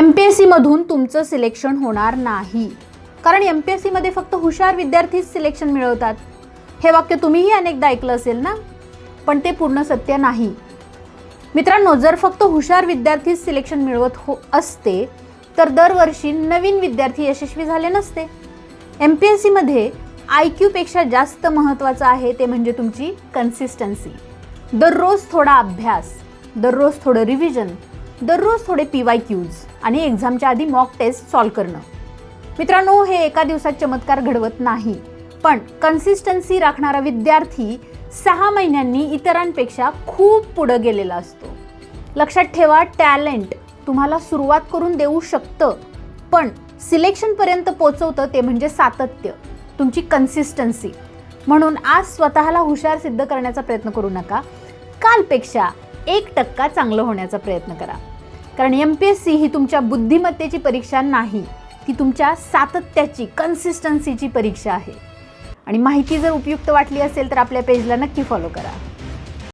MPSC मधून तुमचं selection होणार नाही, कारण MPSC मध्ये फक्त हुशार विद्यार्थीच सिलेक्शन मिळवतात. हे वाक्य तुम्हीही अनेकदा ऐकलं असेल ना, पण ते पूर्ण सत्य नाही. मित्रांनो, जर फक्त हुशार विद्यार्थीच सिलेक्शन मिळवत असते तर दरवर्षी नवीन विद्यार्थी यशस्वी झाले नसते. MPSC मध्ये IQ पेक्षा जास्त महत्त्वाचं आहे ते म्हणजे तुमची कन्सिस्टन्सी. दररोज थोडा अभ्यास, दररोज थोडं रिव्हिजन, दररोज थोडे PYQs आणि एक्झामच्या आधी मॉक टेस्ट सॉल्व्ह करणं. मित्रांनो, हे एका दिवसात चमत्कार घडवत नाही, पण कन्सिस्टन्सी राखणारा विद्यार्थी 6 महिन्यांनी इतरांपेक्षा खूप पुढे गेलेला असतो. लक्षात ठेवा, टॅलेंट तुम्हाला सुरुवात करून देऊ शकतं, पण सिलेक्शनपर्यंत पोहोचवतं ते म्हणजे सातत्य, तुमची कन्सिस्टन्सी. म्हणून आज स्वतःला हुशार सिद्ध करण्याचा प्रयत्न करू नका, कालपेक्षा 1% चांगलं होण्याचा प्रयत्न करा. कारण MPSC ही तुमच्या बुद्धिमत्तेची परीक्षा नाही, ती तुमच्या सातत्याची, कन्सिस्टन्सीची परीक्षा आहे. आणि माहिती जर उपयुक्त वाटली असेल तर आपल्या पेजला नक्की फॉलो करा.